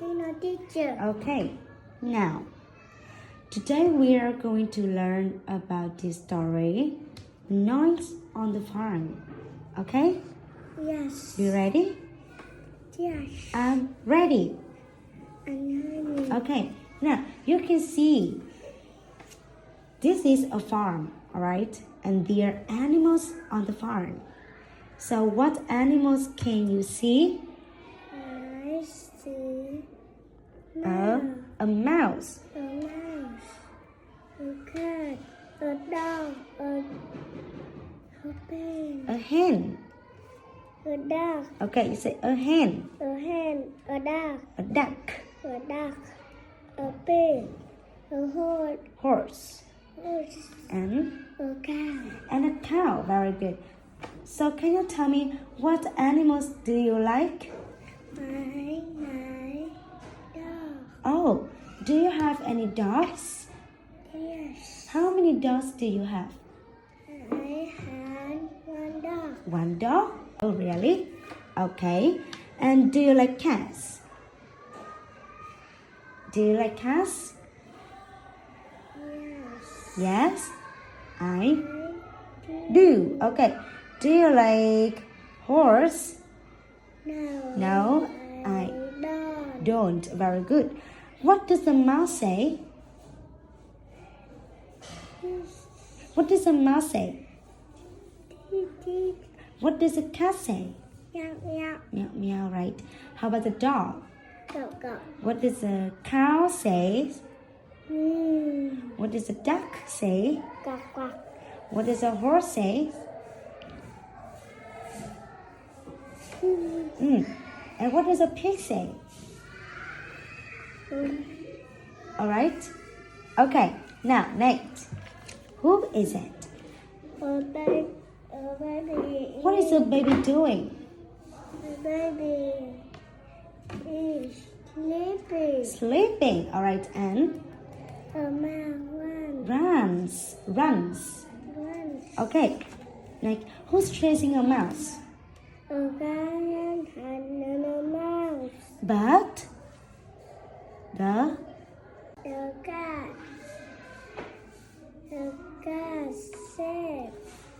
No, teacher. Okay, now, today we are going to learn about this story, Noise on the Farm. Okay? Yes. You ready? Yes. I'm ready. I'm ready. Okay, now you can see this is a farm, alright? And there are animals on the farm. So, what animals can you see? I see A mouse, a mouse, a cat, a dog, a pen, a hen. a dog, Okay, you say a hen, a hen, a dog, a duck, a duck, a pig, a horse, horse, and a cow. a cow. Very good. So, can you tell me what animals do you like? I like dog. Oh, do you have any dogs? Yes. How many dogs do you have? I had one dog. One dog? Oh, really? Okay. And do you like cats? Do you like cats? Yes. Yes, I I do. Okay. Do you like horse? No. No, I don't. Very good. What does the mouse say? What does the mouse say? What does the cat say? Meow, meow. Meow, meow, right. How about the dog? Go, go. What does the cow say? Mm. What does the duck say? Quack, quack. What does the horse say? And what does a pig say? All right. Okay. Now, Nate, who is it? A baby. What is the baby doing? The baby is sleeping. Sleeping. All right. And A man runs. runs. Okay. Like, who's chasing a mouse? A guy and a mouse. But the The cat sat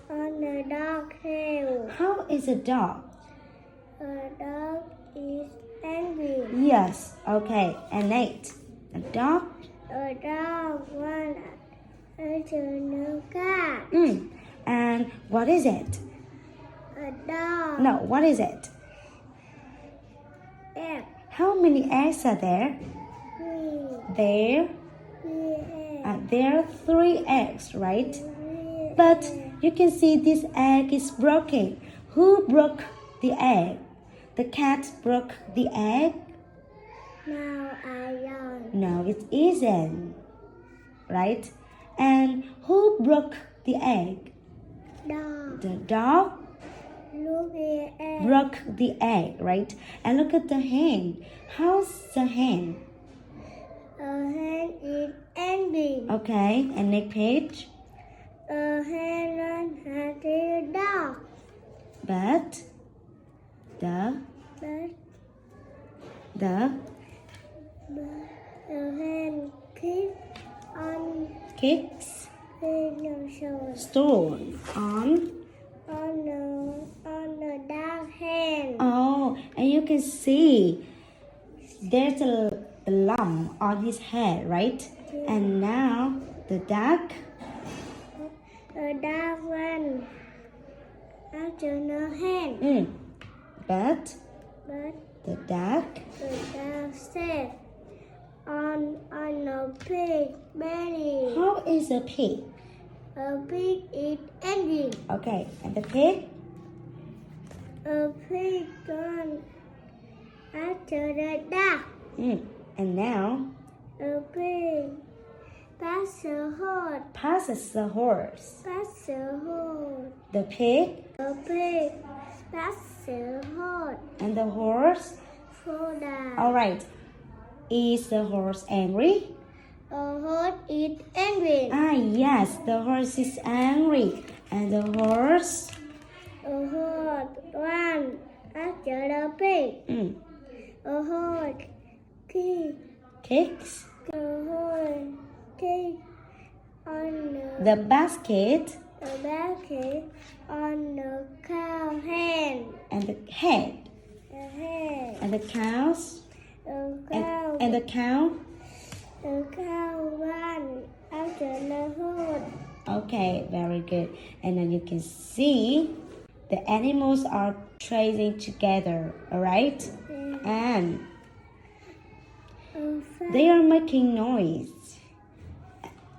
on the dog hill. how is a dog? A dog is angry. Yes. Okay. And Nate, a dog. A dog wants to the cat. And what is it? A dog. No. What is it? Egg. How many eggs are there? There are 3 eggs, right? But you can see this egg is broken. Who broke the egg? The cat broke the egg? Now I don't. No, it isn't. Right? And who broke the egg? Dog. The dog Look at egg. broke the egg, right? And look at the hen. How's the hen? A hen is angry. Okay, and next page. A hen runs after the dog. But the hen keeps on kicks the stone on. on the dog hen. Oh, and you can see there's a lump on his head, right? And now the duck. The dog runs after the hen. But But the duck. the dog sat on a pig belly. How is a pig? A pig is angry. Okay, and the pig. A pig runs after the duck. And now A pig passes the horse. passes the horse. The pig A pig passes the horse. and the horse. Fall down. All right. Is the horse angry? A horse is angry. Yes, the horse is angry. And the horse. A horse runs after the pig. Mm. A horse key, Cakes. horn, cake on The basket the basket on the cow hand, and the head. the head, And the cows. the cow, And the cow. the cow run after the horse. Okay, very good. And then you can see the animals are tracing together, alright? And they are making noise.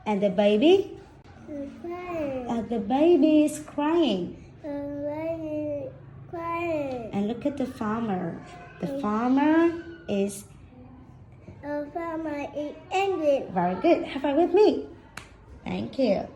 And the baby? The baby is crying. And look at the farmer. The farmer is The farmer is angry. very good. Have fun with me. Thank you.